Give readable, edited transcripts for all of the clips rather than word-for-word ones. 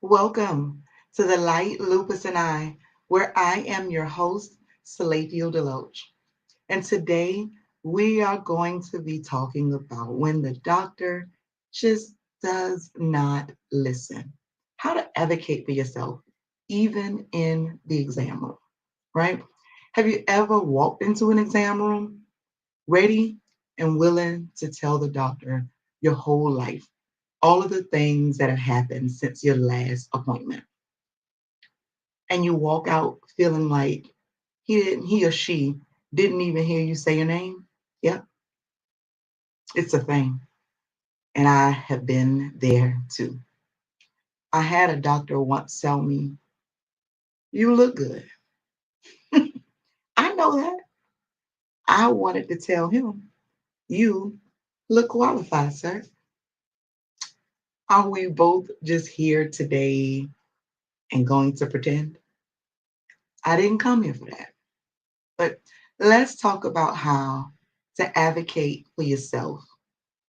Welcome to the Light Lupus and I, where I am your host, Salathiel Deloach. And today we are going to be talking about when the doctor just does not listen. How to advocate for yourself, even in the exam room, right? Have you ever walked into an exam room ready and willing to tell the doctor your whole life, all of the things that have happened since your last appointment? And you walk out feeling like he or she didn't even hear you say your name? Yep, it's a thing. And I have been there too. I had a doctor once tell me, "You look good." I know that. I wanted to tell him, "You look qualified, sir." Are we both just here today and going to pretend? I didn't come here for that. But let's talk about how to advocate for yourself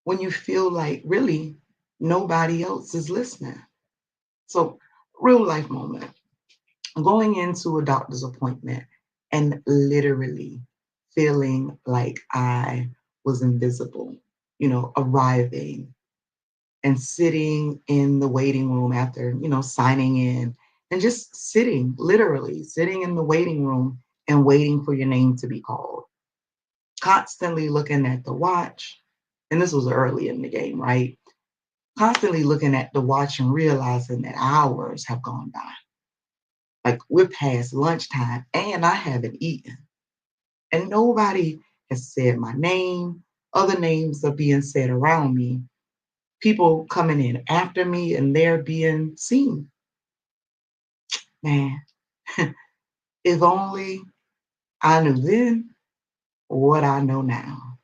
when you feel like really nobody else is listening. So, real life moment, going into a doctor's appointment and literally feeling like I was invisible, arriving and sitting in the waiting room after, signing in and just sitting, literally sitting in the waiting room and waiting for your name to be called, constantly looking at the watch. And this was early in the game, right? Constantly looking at the watch and realizing that hours have gone by. Like we're past lunchtime and I haven't eaten. And nobody has said my name. Other names are being said around me. People coming in after me and they're being seen. Man, if only I knew then what I know now.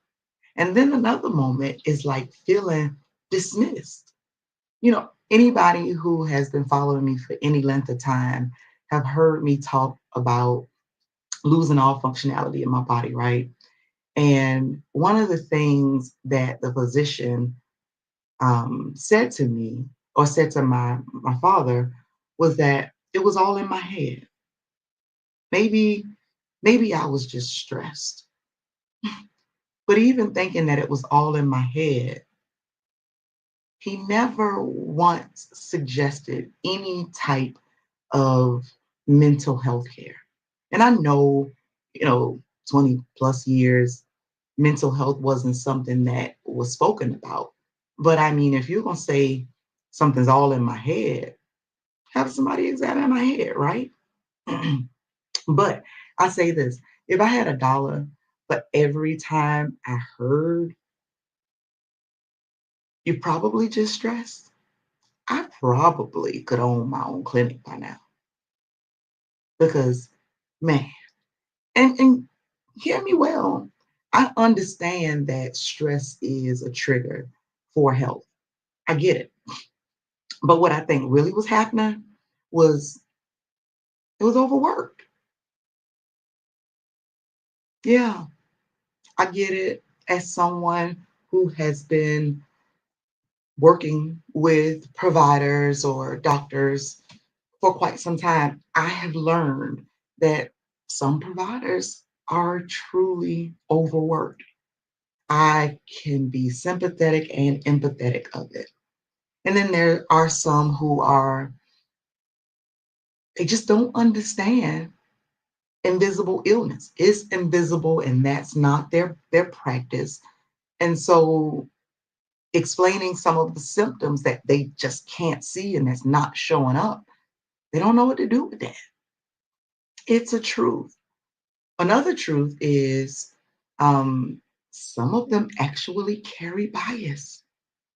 And then another moment is like feeling dismissed. Anybody who has been following me for any length of time have heard me talk about losing all functionality in my body, right? And one of the things that the physician said to me or said to my father was that it was all in my head. Maybe, maybe I was just stressed. But even thinking that it was all in my head, he never once suggested any type of mental health care. And I know, 20 plus years, mental health wasn't something that was spoken about. But I mean, if you're going to say something's all in my head, have somebody examine my head, right? But I say this, if I had $1 for every time I heard you probably just stressed, I probably could own my own clinic by now. Because, man, and hear me well, I understand that stress is a trigger for health. I get it. But what I think really was happening was it was overworked. Yeah, I get it. As someone who has been working with providers or doctors for quite some time, I have learned that some providers are truly overworked. I can be sympathetic and empathetic of it. And then there are some who are, they just don't understand invisible illness. It's invisible and that's not their practice. And so explaining some of the symptoms that they just can't see and that's not showing up, they don't know what to do with that. It's a truth. Another truth is some of them actually carry bias.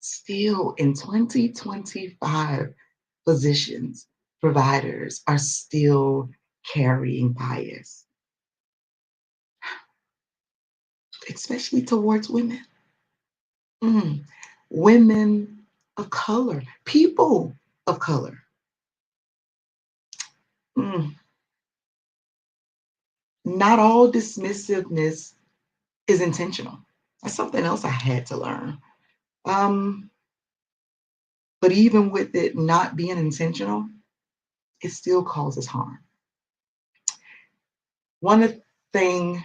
Still in 2025, physicians, providers are still carrying bias, especially towards women. Mm. Women of color, people of color. Mm. Not all dismissiveness is intentional. That's something else I had to learn. Um, But even with it not being intentional, it still causes harm. One thing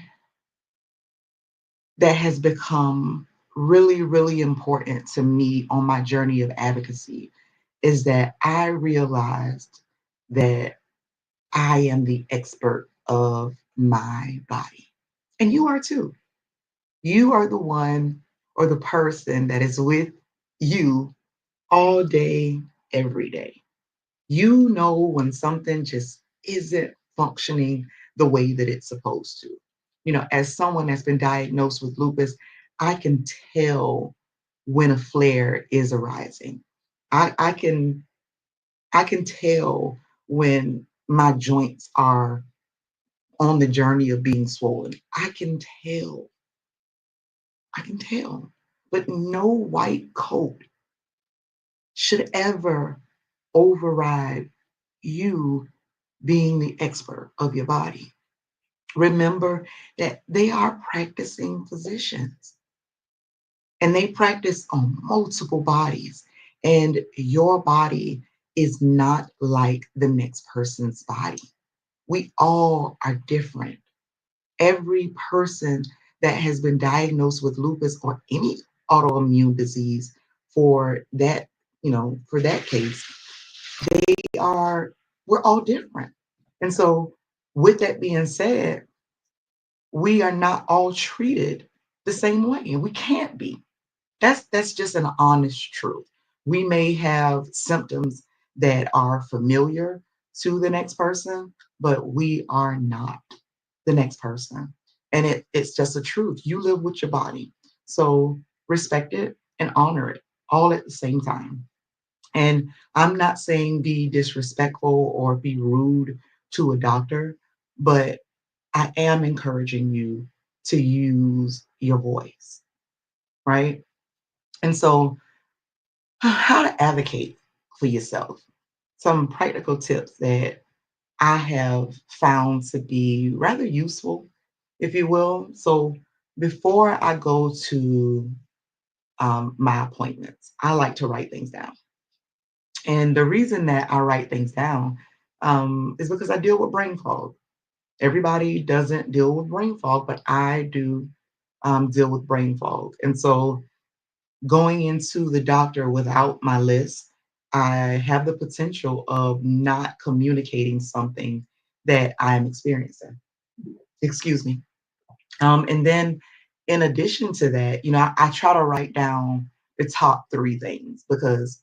that has become really, really important to me on my journey of advocacy is that I realized that I am the expert of my body. And you are too. You are the one or the person that is with you all day, every day. You know when something just isn't functioning the way that it's supposed to. As someone that's been diagnosed with lupus, I can tell when a flare is arising. I can tell when my joints are on the journey of being swollen. I can tell. But no white coat should ever override you being the expert of your body. Remember that they are practicing physicians and they practice on multiple bodies. And your body is not like the next person's body. We all are different. Every person that has been diagnosed with lupus or any autoimmune disease for that case, they are, we're all different. And so, with that being said, we are not all treated the same way, and we can't be. That's just an honest truth. We may have symptoms that are familiar to the next person, but we are not the next person. And it's just a truth. You live with your body. So respect it and honor it all at the same time. And I'm not saying be disrespectful or be rude to a doctor, but I am encouraging you to use your voice, right? And so, how to advocate for yourself. Some practical tips that I have found to be rather useful, if you will. So, before I go to my appointments, I like to write things down. And the reason that I write things down is because I deal with brain fog. Everybody doesn't deal with brain fog, but I do deal with brain fog. And so going into the doctor without my list, I have the potential of not communicating something that I'm experiencing. Excuse me. And then, in addition to that, I try to write down the top three things because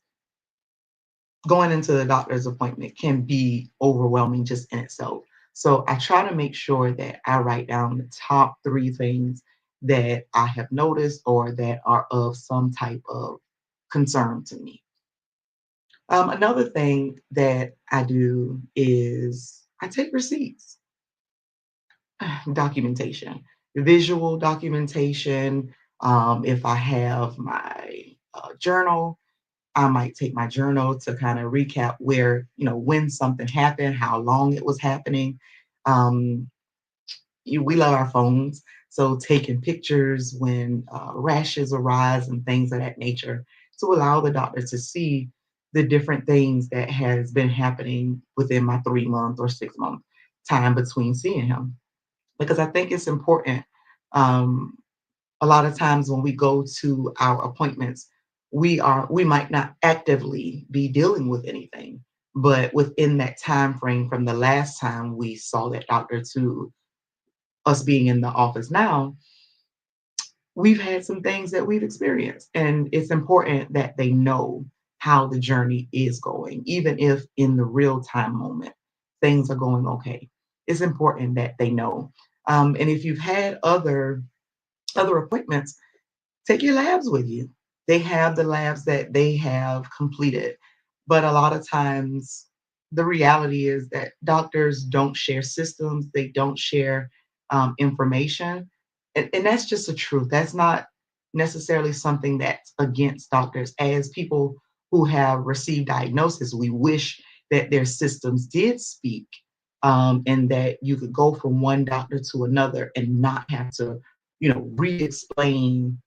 going into the doctor's appointment can be overwhelming just in itself. So I try to make sure that I write down the top three things that I have noticed or that are of some type of concern to me. Another thing that I do is I take receipts, documentation, visual documentation. If I have my journal, I might take my journal to kind of recap where, when something happened, how long it was happening. Um, we love our phones, so taking pictures when rashes arise and things of that nature to allow the doctor to see the different things that has been happening within my 3 month or 6 month time between seeing him. Because I think it's important. Um, a lot of times when we go to our appointments, we might not actively be dealing with anything, but within that time frame from the last time we saw that doctor to us being in the office now, we've had some things that we've experienced. And it's important that they know how the journey is going, even if in the real time moment things are going okay. It's important that they know. And if you've had other appointments, take your labs with you. They have the labs that they have completed. But a lot of times, the reality is that doctors don't share systems, they don't share information. And that's just the truth. That's not necessarily something that's against doctors. As people who have received diagnosis, we wish that their systems did speak, and that you could go from one doctor to another and not have to, re explain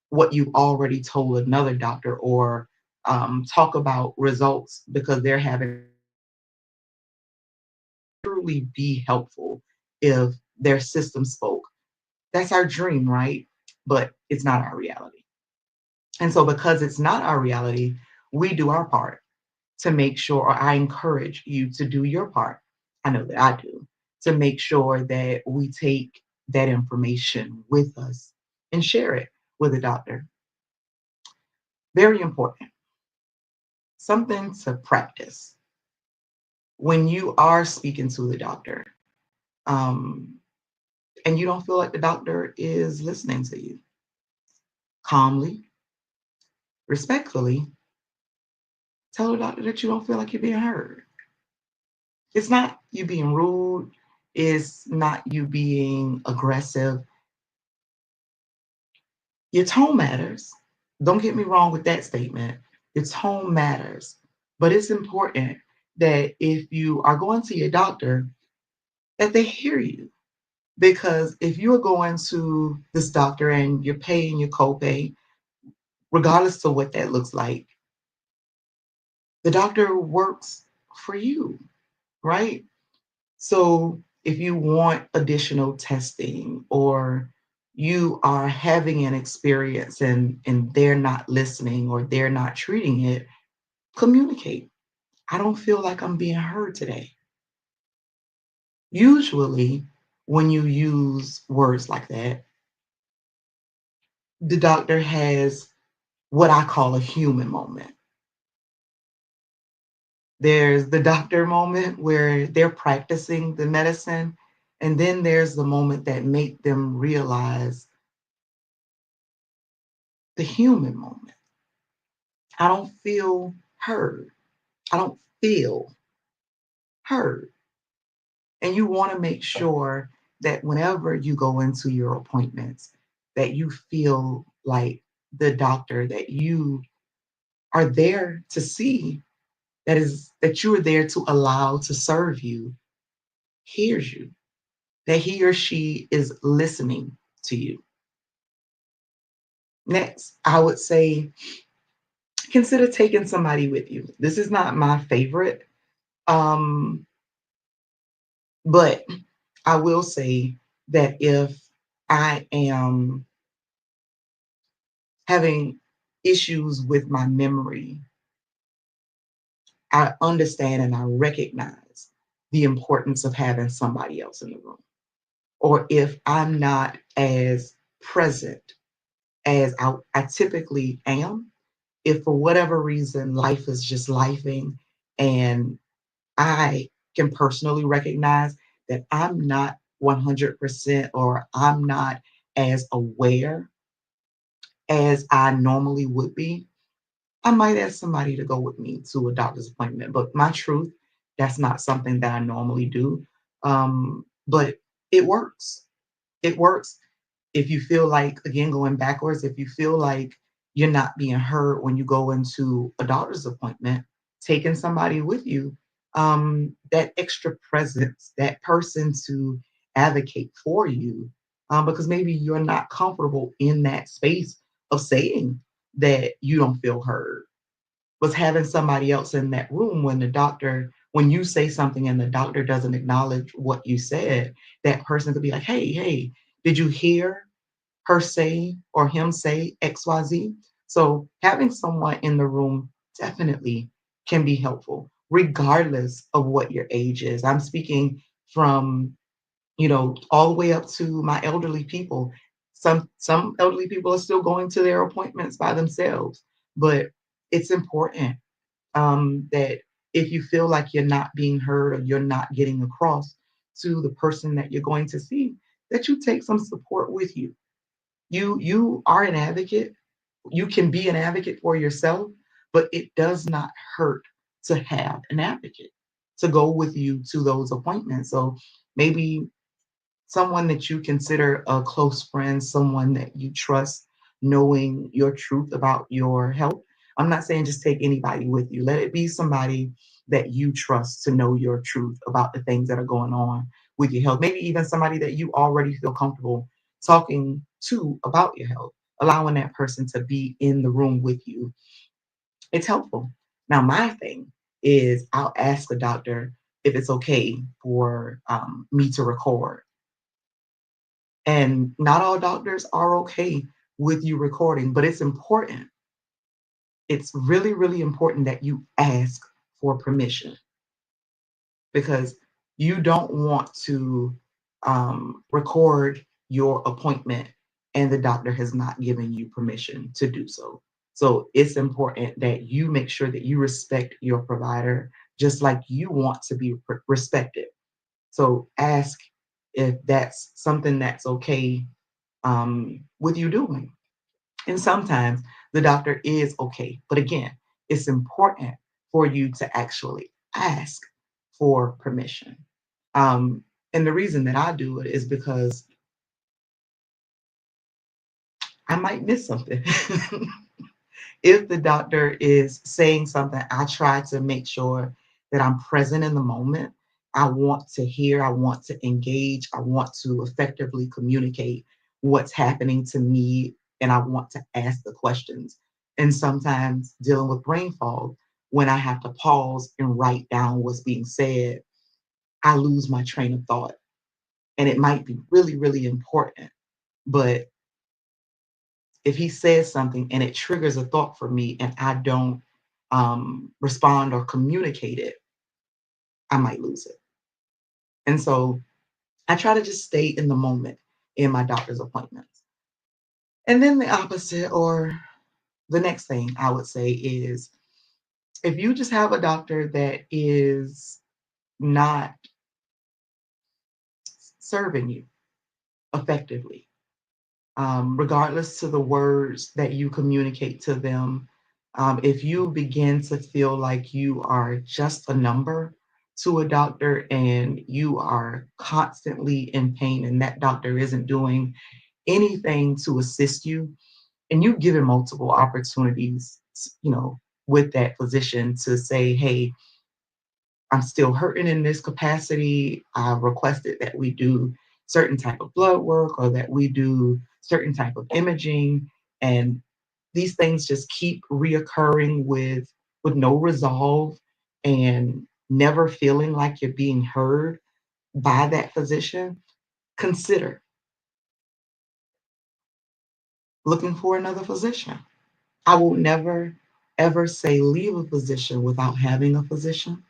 what you already told another doctor or talk about results because they're having truly be helpful if their system spoke. That's our dream, right? But it's not our reality. And so, because it's not our reality, we do our part to make sure, or I encourage you to do your part. I know that I do, to make sure that we take that information with us and share it with a doctor. Very important. Something to practice when you are speaking to the doctor, um, and you don't feel like the doctor is listening to you. Calmly, respectfully, tell the doctor that you don't feel like you're being heard. It's not you being rude, it's not you being aggressive. Your tone matters. Don't get me wrong with that statement. Your tone matters. But it's important that if you are going to your doctor, that they hear you. Because if you're going to this doctor and you're paying your copay, regardless of what that looks like, the doctor works for you, right? So if you want additional testing or you are having an experience and they're not listening or they're not treating it, communicate. I don't feel like I'm being heard today. Usually, when you use words like that, the doctor has what I call a human moment. There's the doctor moment where they're practicing the medicine, and then there's the moment that make them realize the human moment. I don't feel heard. I don't feel heard. And you want to make sure that whenever you go into your appointments, that you feel like the doctor that you are there to see, that you are there to allow to serve you, hears you, that he or she is listening to you. Next, I would say consider taking somebody with you. This is not my favorite, um, but I will say that if I am having issues with my memory, I understand and I recognize the importance of having somebody else in the room. Or if I'm not as present as I typically am, if for whatever reason life is just lifing and I can personally recognize that I'm not 100% or I'm not as aware as I normally would be, I might ask somebody to go with me to a doctor's appointment. But my truth, that's not something that I normally do. But it works. It works. If you feel like, again, going backwards, if you feel like you're not being heard when you go into a doctor's appointment, taking somebody with you, that extra presence, that person to advocate for you, because maybe you're not comfortable in that space of saying that you don't feel heard, was having somebody else in that room when the doctor, when you say something and the doctor doesn't acknowledge what you said, that person could be like, hey, did you hear her say or him say XYZ? So having someone in the room definitely can be helpful, regardless of what your age is. I'm speaking from, all the way up to my elderly people. Some elderly people are still going to their appointments by themselves, but it's important that if you feel like you're not being heard or you're not getting across to the person that you're going to see, that you take some support with you. You are an advocate. You can be an advocate for yourself, but it does not hurt to have an advocate to go with you to those appointments. So maybe someone that you consider a close friend, someone that you trust, knowing your truth about your health. I'm not saying just take anybody with you. Let it be somebody that you trust to know your truth about the things that are going on with your health. Maybe even somebody that you already feel comfortable talking to about your health, allowing that person to be in the room with you It's helpful. Now, my thing is I'll ask the doctor if it's okay for me to record. And not all doctors are okay with you recording, but it's important. It's really, really important that you ask for permission because you don't want to record your appointment and the doctor has not given you permission to do so. So it's important that you make sure that you respect your provider just like you want to be respected. So ask if that's something that's okay with you doing. And sometimes the doctor is okay. But again, it's important for you to actually ask for permission. Um, and the reason that I do it is because I might miss something. If the doctor is saying something, I try to make sure that I'm present in the moment. I want to hear, I want to engage, I want to effectively communicate what's happening to me, and I want to ask the questions. And sometimes dealing with brain fog, when I have to pause and write down what's being said, I lose my train of thought. And it might be really, really important. But if he says something and it triggers a thought for me and I don't respond or communicate it, I might lose it. And so I try to just stay in the moment in my doctor's appointments. And then the opposite, or the next thing I would say is if you just have a doctor that is not serving you effectively, regardless to the words that you communicate to them. If you begin to feel like you are just a number to a doctor and you are constantly in pain and that doctor isn't doing anything to assist you, and you given multiple opportunities, with that physician to say, hey, I'm still hurting in this capacity. I requested that we do certain type of blood work or that we do certain type of imaging. And these things just keep reoccurring with no resolve and never feeling like you're being heard by that physician. Consider looking for another physician. I will never ever say leave a physician without having a physician.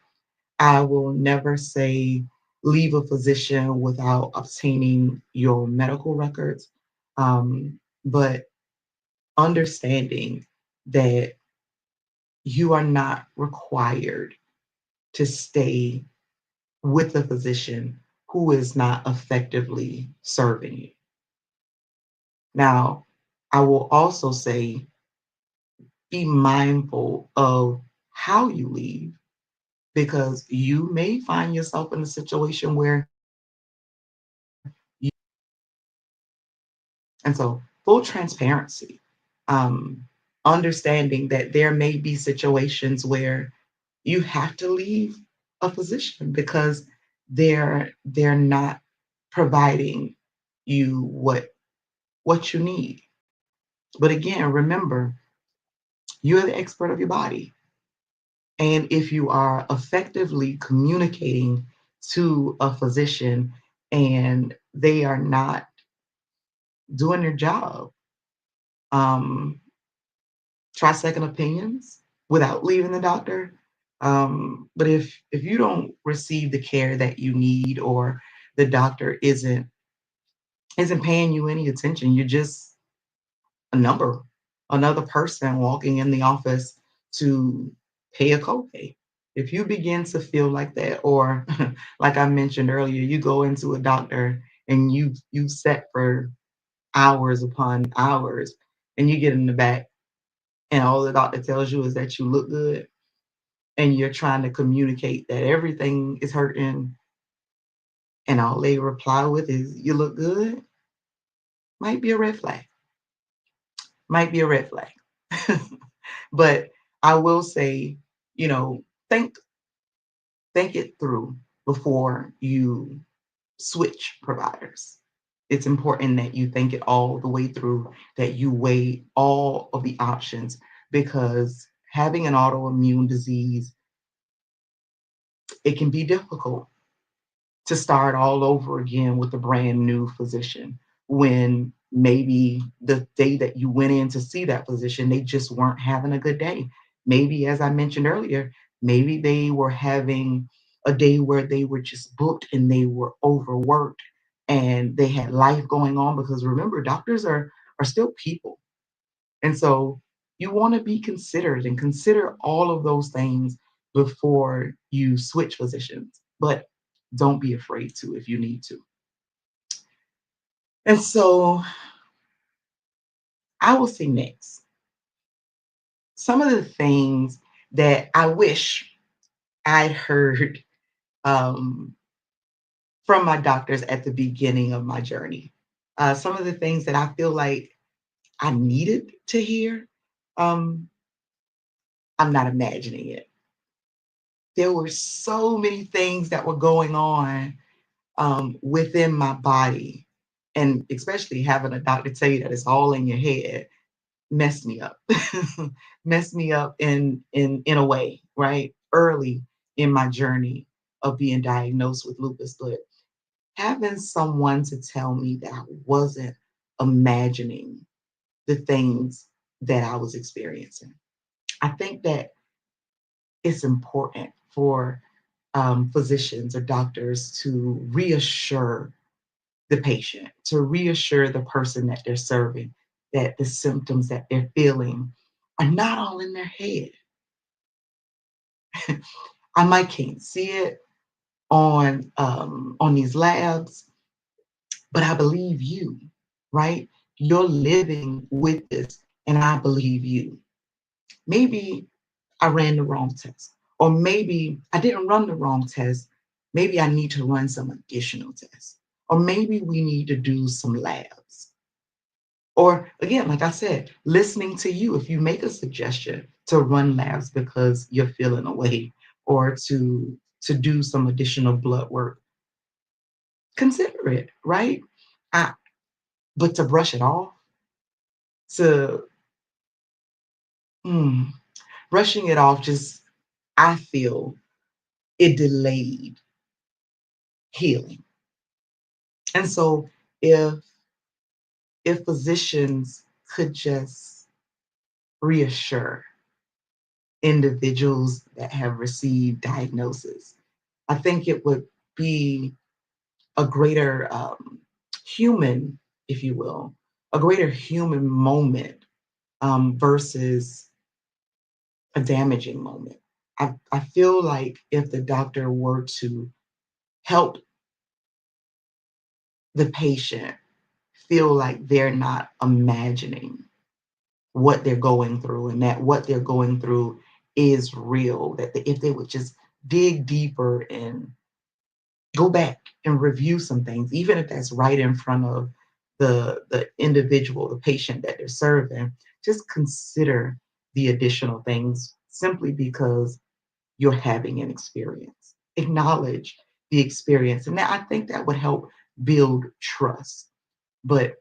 I will never say leave a physician without obtaining your medical records. But understanding that you are not required to stay with a physician who is not effectively serving you. Now, I will also say be mindful of how you leave because you may find yourself in a situation where And so, full transparency, um, understanding that there may be situations where you have to leave a position because they're not providing you what you need. But again, remember, you're the expert of your body. And if you are effectively communicating to a physician and they are not doing their job, um, try second opinions without leaving the doctor. But if you don't receive the care that you need, or the doctor isn't paying you any attention, you're just a number, another person walking in the office to pay a copay. If you begin to feel like that, or like I mentioned earlier, you go into a doctor and you sat for hours upon hours, and you get in the back and all the doctor tells you is that you look good and you're trying to communicate that everything is hurting and all they reply with is you look good, might be a red flag. Might be a red flag. But I will say, you know, think think it through before you switch providers. It's important that you think it all the way through, that you weigh all of the options because having an autoimmune disease, it can be difficult to start all over again with a brand new physician when maybe the day that you went in to see that physician, they just weren't having a good day. Maybe, as I mentioned earlier, maybe they were having a day where they were just booked and they were overworked and they had life going on, because remember, doctors are still people. And so you want to be considered and consider all of those things before you switch physicians. But don't be afraid to if you need to. And so I will say next, some of the things that I wish I'd heard um, from my doctors at the beginning of my journey. Some of the things that I feel like I needed to hear, um, I'm not imagining it. There were so many things that were going on within my body, and especially having a doctor tell you that it's all in your head messed me up. Messed me up in a way, right? Early in my journey of being diagnosed with lupus, but having someone to tell me that I wasn't imagining the things that I was experiencing. I think that it's important for physicians or doctors to reassure the patient, to reassure the person that they're serving that the symptoms that they're feeling are not all in their head. I might can't see it on these labs, but I believe you, right? You're living with this, and I believe you. Maybe I ran the wrong test, or maybe I didn't run the wrong test. Maybe I need to run some additional tests, or maybe we need to do some labs. Or again, like I said, listening to you. If you make a suggestion to run labs because you're feeling away, or to do some additional blood work, consider it, right? I, but to brush it off, to mm, brushing it off, just I feel it delayed healing. And so if if physicians could just reassure individuals that have received diagnosis, I think it would be a greater human, if you will, a greater human moment versus a damaging moment. I feel like if the doctor were to help the patient feel like they're not imagining what they're going through, and that what they're going through is real, that if they would just dig deeper and go back and review some things, even if that's right in front of the individual, the patient that they're serving, just consider the additional things simply because you're having an experience. Acknowledge the experience. And that, I think that would help build trust. But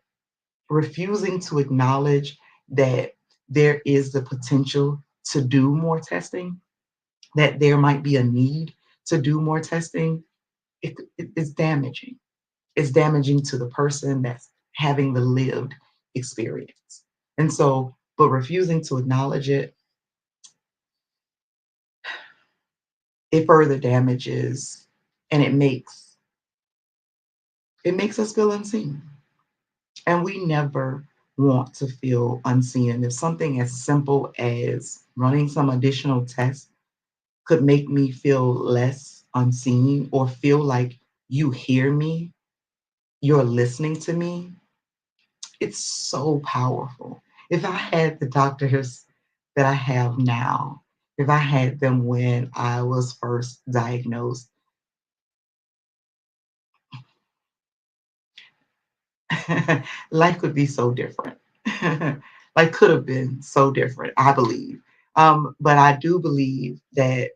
refusing to acknowledge that there is the potential to do more testing, that there might be a need to do more testing, it's damaging. It's damaging to the person that's having the lived experience. And so, but refusing to acknowledge it, it further damages, and it makes us feel unseen. And we never want to feel unseen. If something as simple as running some additional tests could make me feel less unseen, or feel like you hear me, you're listening to me, it's so powerful. If I had the doctors that I have now, if I had them when I was first diagnosed, life could be so different. Life could have been so different, I believe. But I do believe that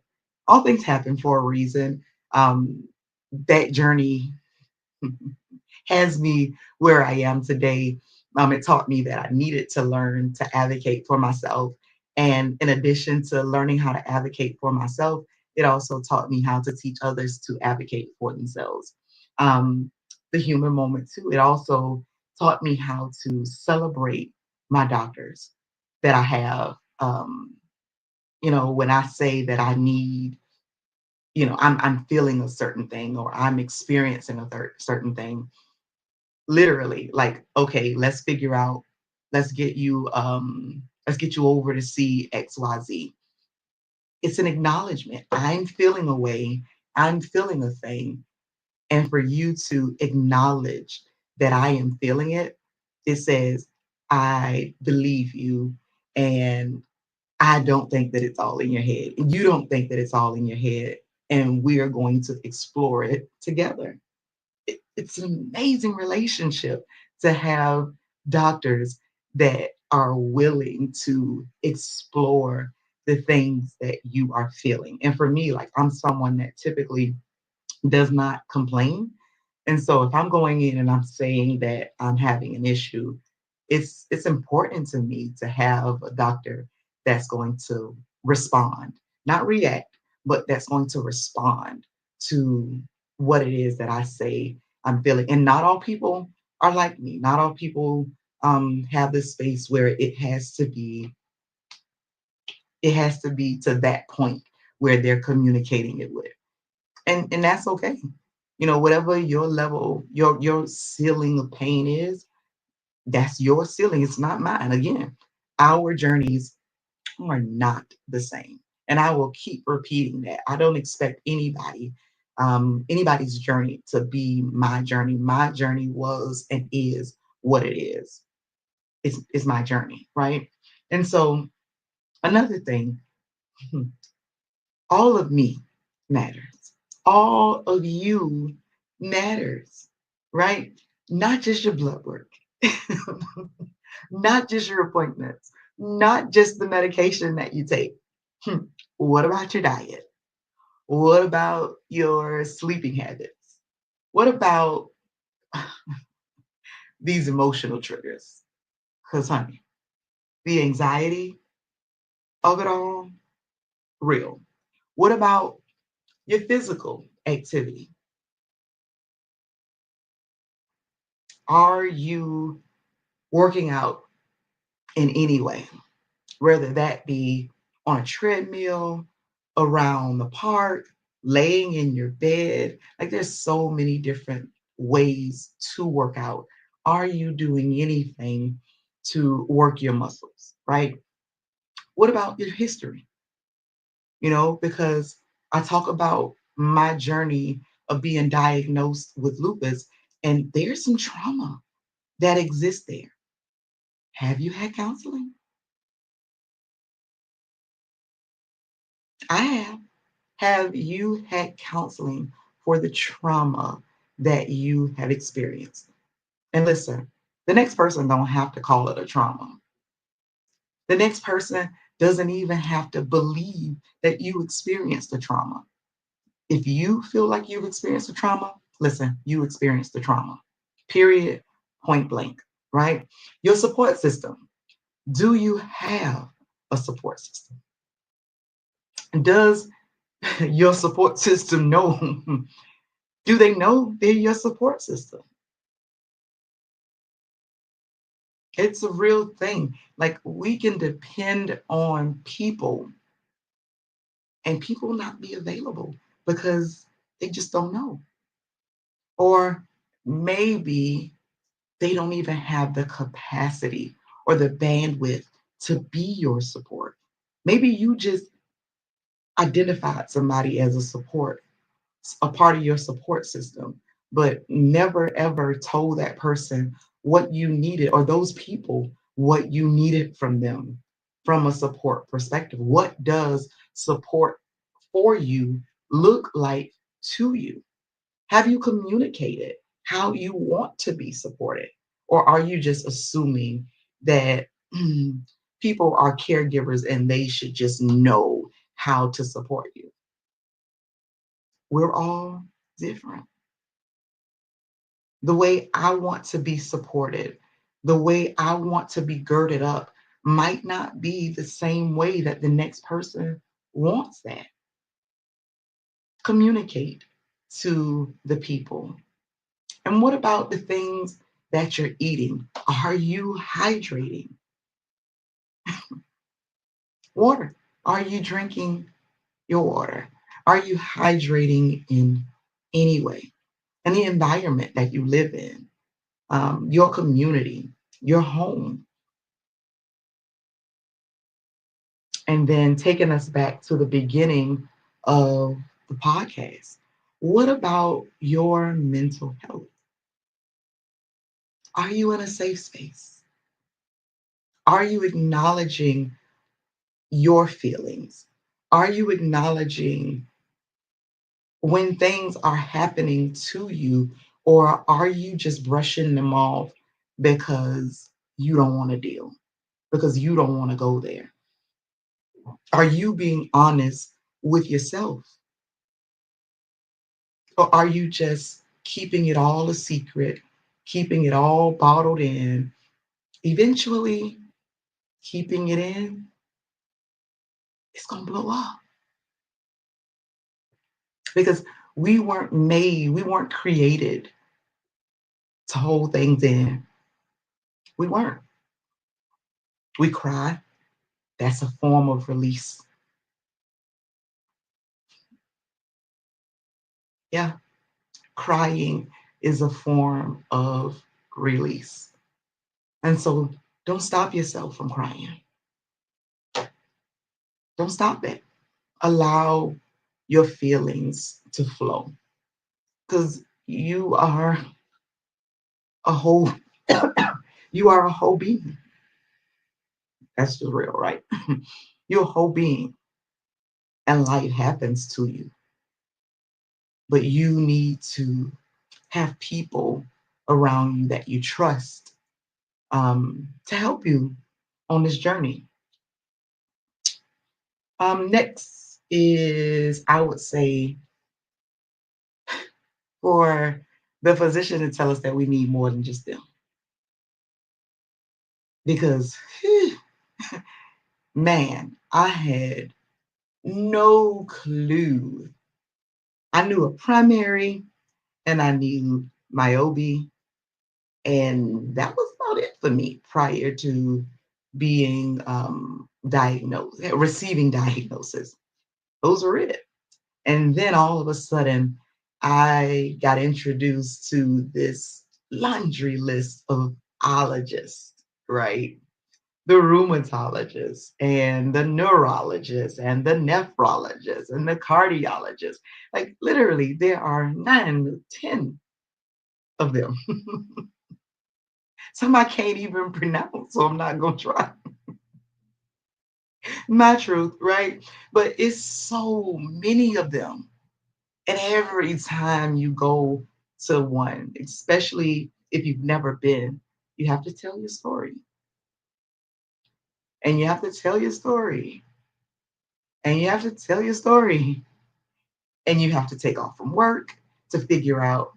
all things happen for a reason. That journey has me where I am today. It taught me that I needed to learn to advocate for myself And in addition to learning how to advocate for myself, it also taught me how to teach others to advocate for themselves. Um, the human moment, too, it also taught me how to celebrate my doctors that I have. When I say that I need, I'm feeling a certain thing or I'm experiencing a certain thing, literally, like, okay, let's get you over to see XYZ. It's an acknowledgement. I'm feeling a way, I'm feeling a thing. And for you to acknowledge that I am feeling it, it says, I believe you. And I don't think that it's all in your head. You don't think that it's all in your head. And we are going to explore it together. It's an amazing relationship to have doctors that are willing to explore the things that you are feeling. And for me, like, I'm someone that typically does not complain. And so if I'm going in and I'm saying that I'm having an issue, it's important to me to have a doctor that's going to respond, not react, but that's going to respond to what it is that I say I'm feeling. And not all people are like me. Not all people have this space where it has to be to that point where they're communicating it with, and that's okay. Whatever your level, your ceiling of pain is, that's your ceiling. It's not mine. Again, our journeys are not the same, and I will keep repeating that. I don't expect anybody's journey to be my journey. My journey was and is what it is. It's my journey, right? And so another thing, all of me matters. All of you matters, right? Not just your blood work, not just your appointments, not just the medication that you take. Hmm. What about your diet? What about your sleeping habits? What about these emotional triggers? Because, honey, the anxiety of it all, real. What about your physical activity? Are you working out in any way, whether that be on a treadmill, around the park, laying in your bed? Like, there's so many different ways to work out. Are you doing anything to work your muscles, right? What about your history? Because I talk about my journey of being diagnosed with lupus, and there's some trauma that exists there. Have you had counseling? I have. Have you had counseling for the trauma that you have experienced? And listen, the next person don't have to call it a trauma. The next person doesn't even have to believe that you experienced the trauma. If you feel like you've experienced a trauma, listen, you experienced the trauma. Period, point blank, right? Your support system. Do you have a support system? Does your support system know? Do they know they're your support system? It's a real thing. Like, we can depend on people and people not be available because they just don't know. Or maybe they don't even have the capacity or the bandwidth to be your support. Maybe you just identified somebody as a part of your support system, but never ever told that person what you needed, or those people what you needed from them from a support perspective. What does support for you look like to you? Have you communicated how you want to be supported? Or are you just assuming that people are caregivers and they should just know how to support you? We're all different. The way I want to be supported, the way I want to be girded up might not be the same way that the next person wants that. Communicate to the people. And what about the things that you're eating? Are you hydrating? Water. Are you drinking your water? Are you hydrating in any way? And the environment that you live in, your community, your home, and then taking us back to the beginning of the podcast. What about your mental health? Are you in a safe space? Are you acknowledging your feelings? Are you acknowledging when things are happening to you, or are you just brushing them off because you don't want to deal, because you don't want to go there? Are you being honest with yourself? Or are you just keeping it all a secret, keeping it all bottled in? Eventually, keeping it in, it's going to blow up because we weren't created to hold things in. We weren't. We cry. That's a form of release. Yeah, crying is a form of release. And so don't stop yourself from crying. Don't stop it. Allow your feelings to flow because you are a whole you are a whole being. That's just real, right? You're a whole being and life happens to you. But you need to have people around you that you trust to help you on this journey. Next is, I would say, for the physician to tell us that we need more than just them. Because, man, I had no clue. I knew a primary and I knew my OB, and that was about it for me prior to being diagnosed, receiving diagnosis. Those were it. And then all of a sudden, I got introduced to this laundry list of ologists, right? The rheumatologist and the neurologist and the nephrologist and the cardiologist. Like literally, there are 9, 10 of them. Some I can't even pronounce, so I'm not gonna try. My truth, right? But it's so many of them. And every time you go to one, especially if you've never been, you have to tell your story. And you have to tell your story. And you have to tell your story. And you have to take off from work to figure out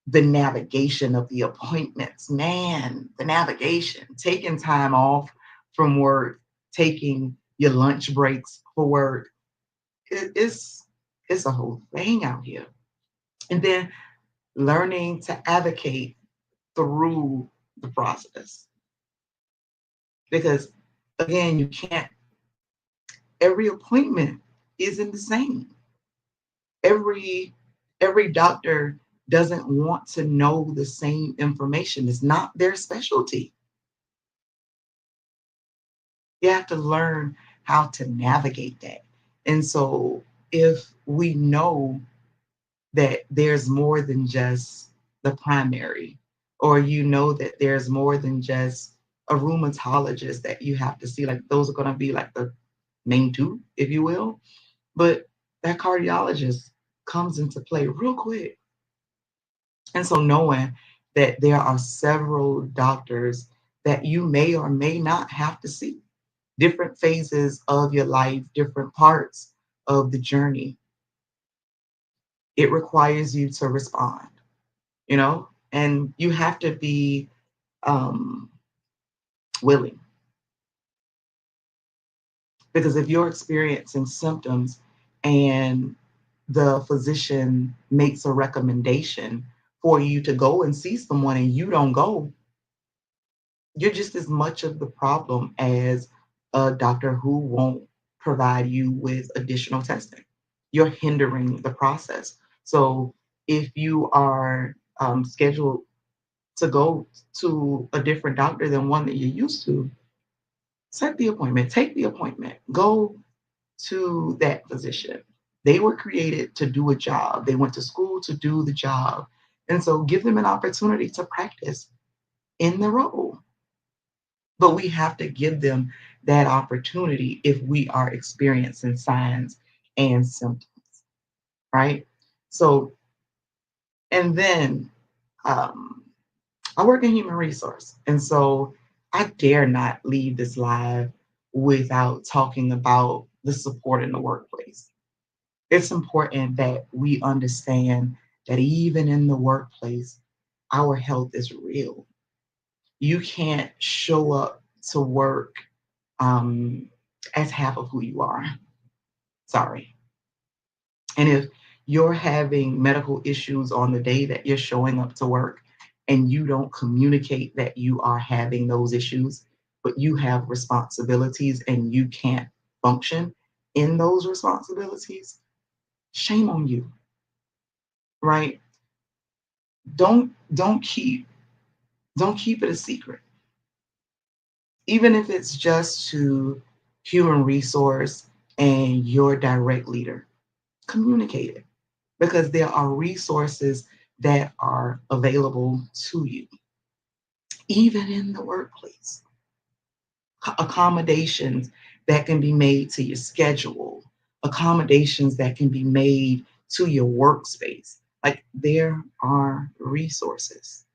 the navigation of the appointments. Man, the navigation, taking time off from work, taking your lunch breaks for work. It's a whole thing out here. And then learning to advocate through the process. Because again, you can't, every appointment isn't the same. Every every doctor doesn't want to know the same information. It's not their specialty. You have to learn how to navigate that. And so if we know that there's more than just the primary, or you know that there's more than just a rheumatologist that you have to see, like those are going to be like the main two, if you will. But that cardiologist comes into play real quick. And so knowing that there are several doctors that you may or may not have to see, different phases of your life, different parts of the journey, it requires you to respond, and you have to be um, willing. Because if you're experiencing symptoms and the physician makes a recommendation for you to go and see someone and you don't go, you're just as much of the problem as a doctor who won't provide you with additional testing. You're hindering the process. So if you are scheduled to go to a different doctor than one that you're used to, set the appointment, take the appointment, go to that physician. They were created to do a job, they went to school to do the job. And so give them an opportunity to practice in the role. But we have to give them that opportunity if we are experiencing signs and symptoms, right? So, and then um, I work in human resource. And so I dare not leave this live without talking about the support in the workplace. It's important that we understand that even in the workplace, our health is real. You can't show up to work um, as half of who you are. Sorry. And if you're having medical issues on the day that you're showing up to work and you don't communicate that you are having those issues, but you have responsibilities and you can't function in those responsibilities, shame on you, right? Don't keep it a secret. Even if it's just to human resource and your direct leader, communicate it because there are resources that are available to you, even in the workplace. Accommodations that can be made to your schedule, accommodations that can be made to your workspace. Like there are resources.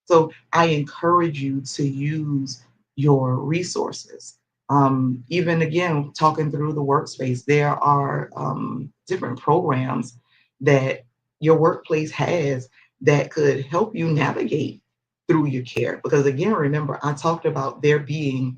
So I encourage you to use your resources. Even again, talking through the workspace, there are different programs that your workplace has that could help you navigate through your care. Because again, remember, I talked about there being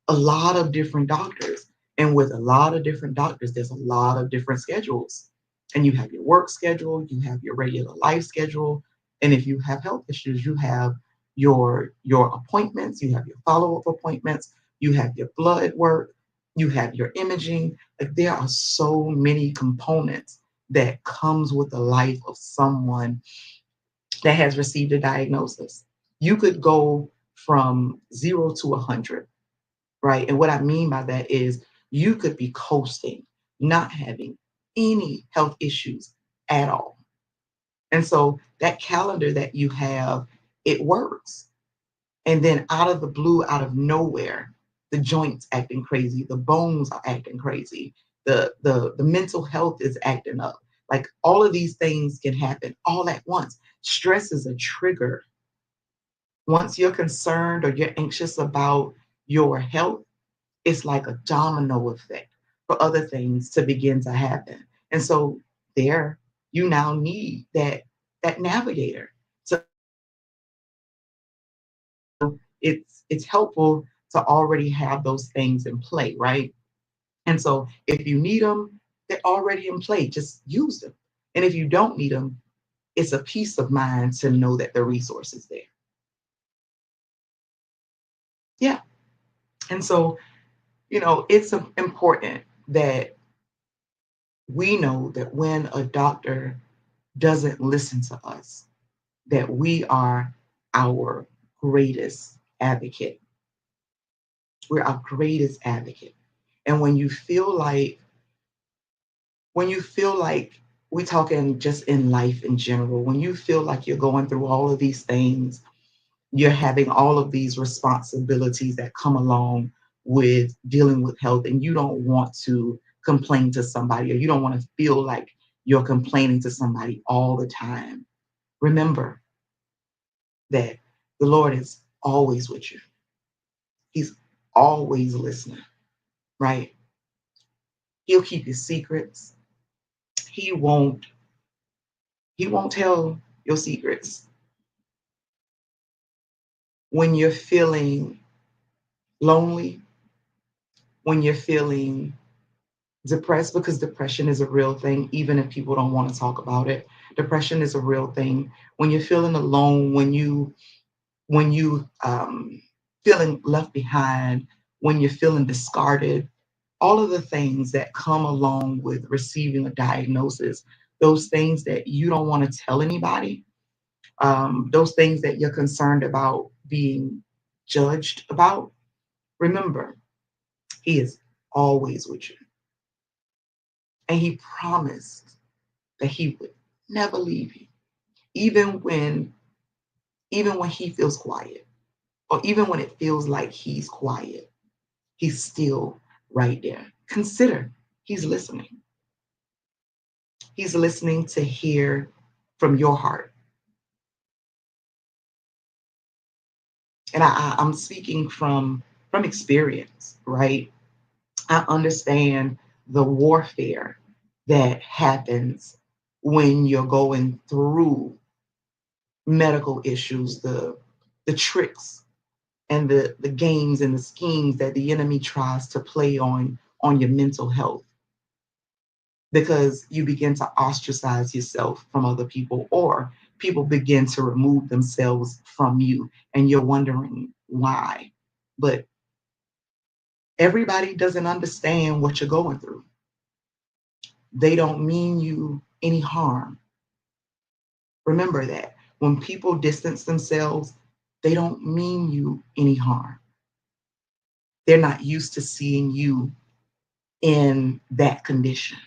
a lot of different doctors. And with a lot of different doctors, there's a lot of different schedules. And you have your work schedule, you have your regular life schedule. And if you have health issues, you have your appointments, you have your follow-up appointments, you have your blood work, you have your imaging. Like there are so many components that comes with the life of someone that has received a diagnosis. You could go from 0 to 100, right? And what I mean by that is you could be coasting, not having any health issues at all. And so that calendar that you have, it works. And then out of the blue, out of nowhere, the joints acting crazy, the bones are acting crazy, the mental health is acting up. Like all of these things can happen all at once. Stress is a trigger. Once you're concerned or you're anxious about your health, it's like a domino effect for other things to begin to happen. And so there you now need that navigator. So it's helpful to already have those things in play, right? And so if you need them, they're already in play. Just use them. And if you don't need them, it's a peace of mind to know that the resource is there. Yeah. And so, it's important that we know that when a doctor doesn't listen to us, that we are our greatest advocate. We're our greatest advocate. And when you feel like we're talking just in life in general, when you feel like you're going through all of these things, you're having all of these responsibilities that come along with dealing with health, and you don't want to complain to somebody, or you don't want to feel like you're complaining to somebody all the time. Remember that the Lord is always with you. He's always listening, right? He'll keep his secrets. He won't he won't tell your secrets. When you're feeling lonely, when you're feeling depressed, because depression is a real thing, even if people don't want to talk about it. Depression is a real thing. When you're feeling alone, when you feeling left behind, when you're feeling discarded, all of the things that come along with receiving a diagnosis, those things that you don't want to tell anybody, those things that you're concerned about being judged about, remember, he is always with you. And he promised that he would never leave you, even when even when he feels quiet, or even when it feels like he's quiet, he's still right there. Consider he's listening. He's listening to hear from your heart. And I'm speaking from experience, right? I understand the warfare that happens when you're going through medical issues, the tricks and the games and the schemes that the enemy tries to play on your mental health, because you begin to ostracize yourself from other people, or people begin to remove themselves from you, and you're wondering why. But everybody doesn't understand what you're going through. They don't mean you any harm. Remember that. When people distance themselves, they don't mean you any harm. They're not used to seeing you in that condition.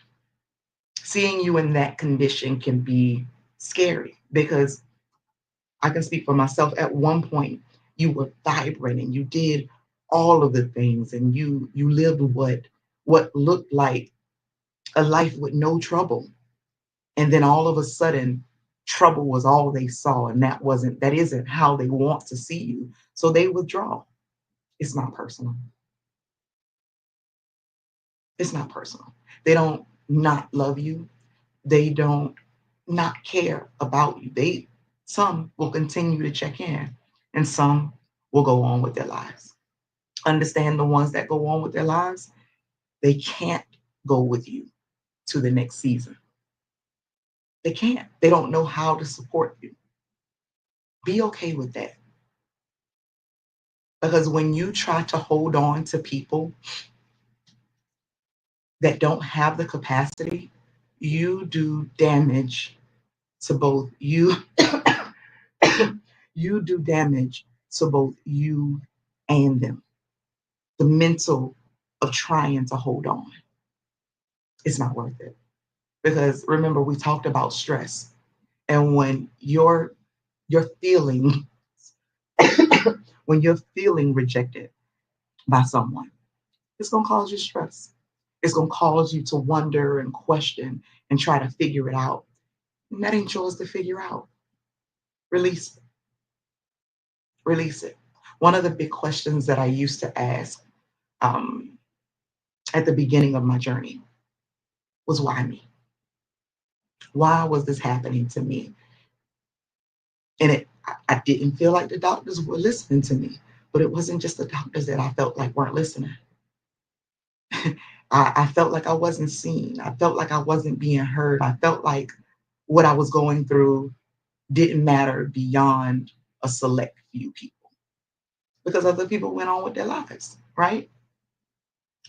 Seeing you in that condition can be scary, because I can speak for myself. At one point, you were vibrant and you did all of the things, and you lived what looked like a life with no trouble. And then all of a sudden, trouble was all they saw, and that isn't how they want to see you. So they withdraw. It's not personal. It's not personal. They don't not love you. They don't not care about you. Some will continue to check in, and some will go on with their lives. Understand, the ones that go on with their lives, they can't go with you to the next season. They can't. They don't know how to support you. Be okay with that. Because when you try to hold on to people that don't have the capacity, you do damage to both you, you do damage to both you and them. The mental of trying to hold on, it's not worth it. Because remember, we talked about stress. And you're feeling when you're feeling rejected by someone, it's going to cause you stress. It's going to cause you to wonder and question and try to figure it out. And that ain't yours to figure out. Release it. Release it. One of the big questions that I used to ask, um, at the beginning of my journey, was why me? Why was this happening to me? And I didn't feel like the doctors were listening to me, but it wasn't just the doctors that I felt like weren't listening. I felt like I wasn't seen. I felt like I wasn't being heard. I felt like what I was going through didn't matter beyond a select few people, because other people went on with their lives, right?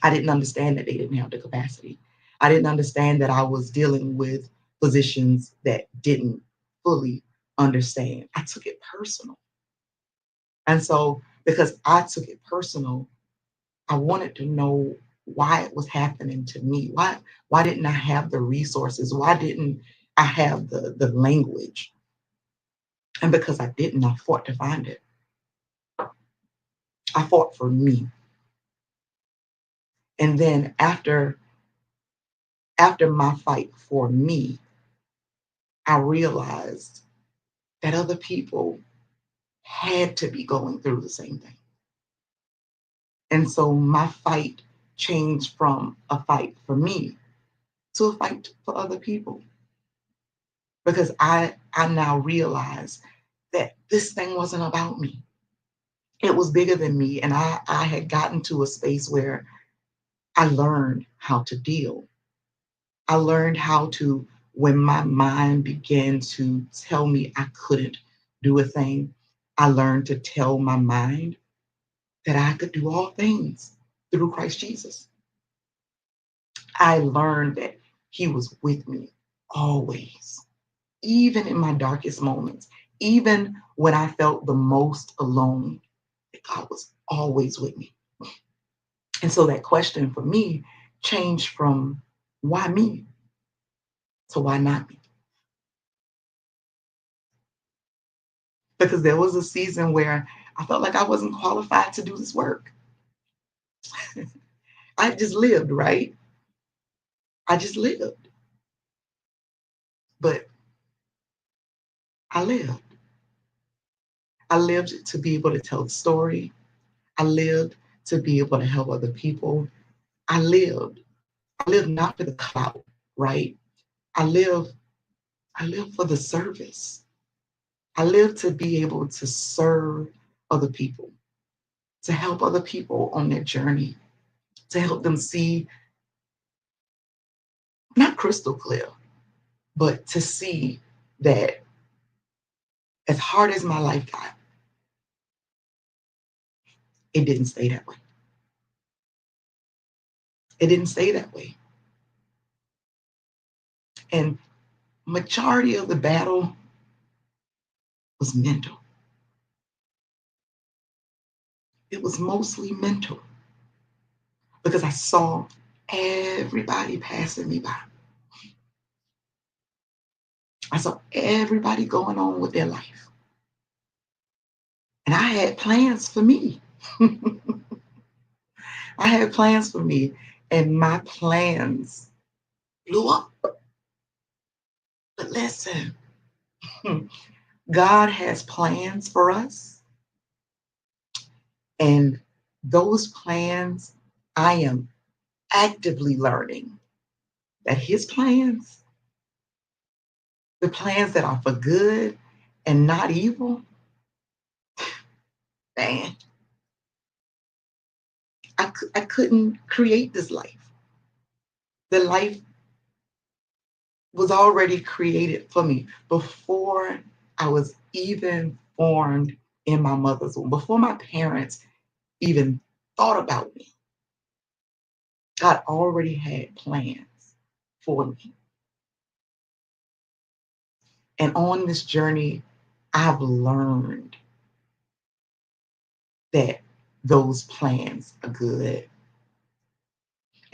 I didn't understand that they didn't have the capacity. I didn't understand that I was dealing with physicians that didn't fully understand. I took it personal. And so, because I took it personal, I wanted to know why it was happening to me. Why didn't I have the resources? Why didn't I have the language? And because I didn't, I fought to find it. I fought for me. And then after my fight for me, I realized that other people had to be going through the same thing. And so my fight changed from a fight for me to a fight for other people, because I now realize that this thing wasn't about me. It was bigger than me. And I had gotten to a space where I learned how to deal. I learned how to, when my mind began to tell me I couldn't do a thing, I learned to tell my mind that I could do all things through Christ Jesus. I learned that He was with me always, even in my darkest moments, even when I felt the most alone, that God was always with me. And so that question for me changed from why me to why not me? Because there was a season where I felt like I wasn't qualified to do this work. I just lived, right? I just lived, but I lived. I lived to be able to tell the story. I lived to be able to help other people. I lived. I lived not for the clout, right? I live. I live for the service. I live to be able to serve other people, to help other people on their journey, to help them see not crystal clear, but to see that as hard as my life got, it didn't stay that way. It didn't stay that way. And majority of the battle was mental. It was mostly mental because I saw everybody passing me by. I saw everybody going on with their life. And I had plans for me. I had plans for me, and my plans blew up. But listen, God has plans for us, and those plans, I am actively learning that His plans, the plans that are for good and not evil, man, I couldn't create this life. The life was already created for me before I was even formed in my mother's womb, before my parents even thought about me. God already had plans for me. And on this journey, I've learned that those plans are good.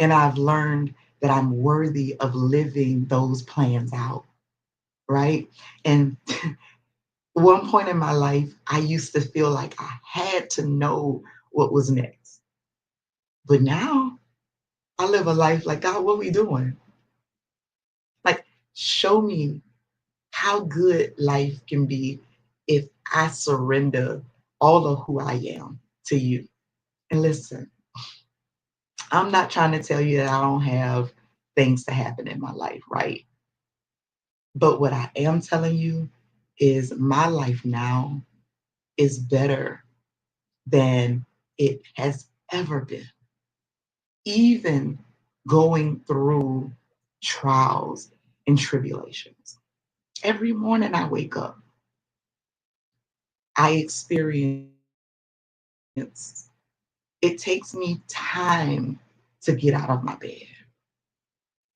And I've learned that I'm worthy of living those plans out, right? And one point in my life, I used to feel like I had to know what was next. But now I live a life like, God, what are we doing? Like, show me how good life can be if I surrender all of who I am to you. And listen, I'm not trying to tell you that I don't have things to happen in my life, right? But what I am telling you is my life now is better than it has ever been. Even going through trials and tribulations. Every morning I wake up, I experience, it takes me time to get out of my bed.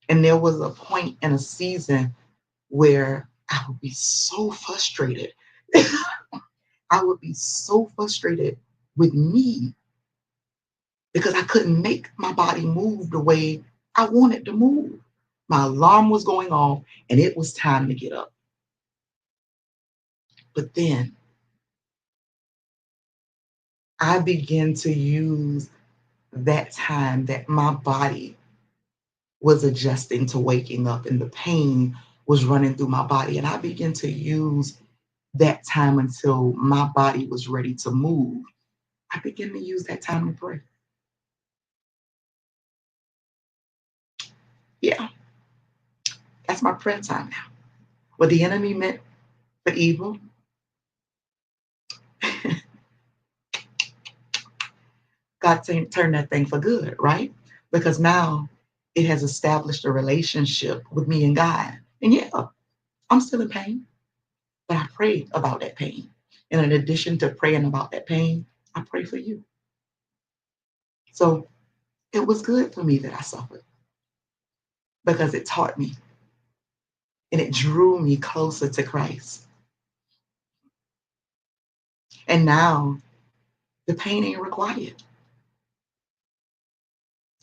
And there was a point in a season where I would be so frustrated. I would be so frustrated with me because I couldn't make my body move the way I wanted to move. My alarm was going off and it was time to get up. But then I began to use that time that my body was adjusting to waking up and the pain was running through my body. And I began to use that time until my body was ready to move. I began to use that time to pray. Yeah, that's my prayer time now. What the enemy meant for evil, God turned that thing for good, right? because now it has established a relationship with me and God. And yeah, I'm still in pain, but I pray about that pain. And in addition to praying about that pain, I pray for you. So it was good for me that I suffered because it taught me and it drew me closer to Christ. And now the pain ain't required.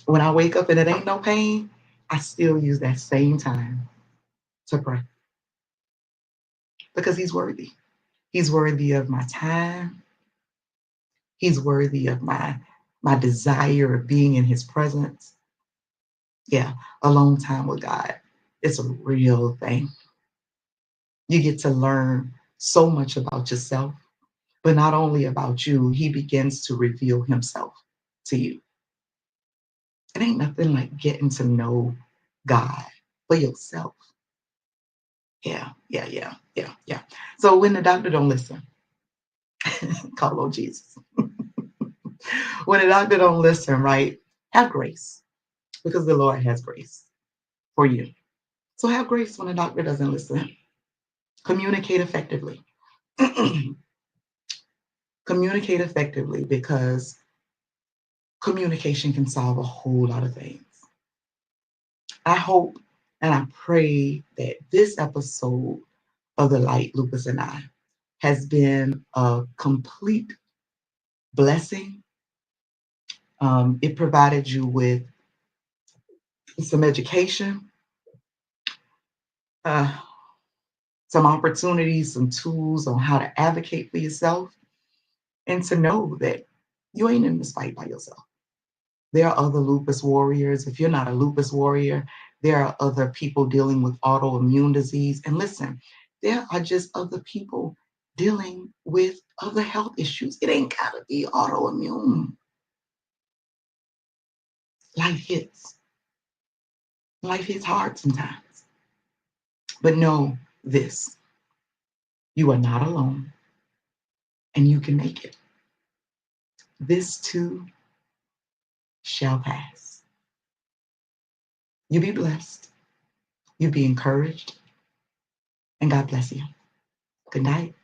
When I wake up and it ain't no pain, I still use that same time to pray because He's worthy. He's worthy of my time. He's worthy of my desire of being in His presence. Yeah, alone time with God. It's a real thing. You get to learn so much about yourself, but not only about you, He begins to reveal Himself to you. It ain't nothing like getting to know God for yourself. Yeah. So when the doctor don't listen, call on Jesus. When the doctor don't listen, right? Have grace because the Lord has grace for you. So have grace when the doctor doesn't listen. Communicate effectively. Communicate effectively because communication can solve a whole lot of things. I hope and I pray that this episode of The Light, Lupus and I, has been a complete blessing. It provided you with some education, uh, some opportunities, some tools on how to advocate for yourself, and to know that you ain't in this fight by yourself. There are other lupus warriors. If you're not a lupus warrior, there are other people dealing with autoimmune disease. And listen, there are just other people dealing with other health issues. It ain't got to be autoimmune. Life hits. Life hits hard sometimes. But know this, you are not alone and you can make it. This too shall pass. You be blessed. You be encouraged. And God bless you. Good night.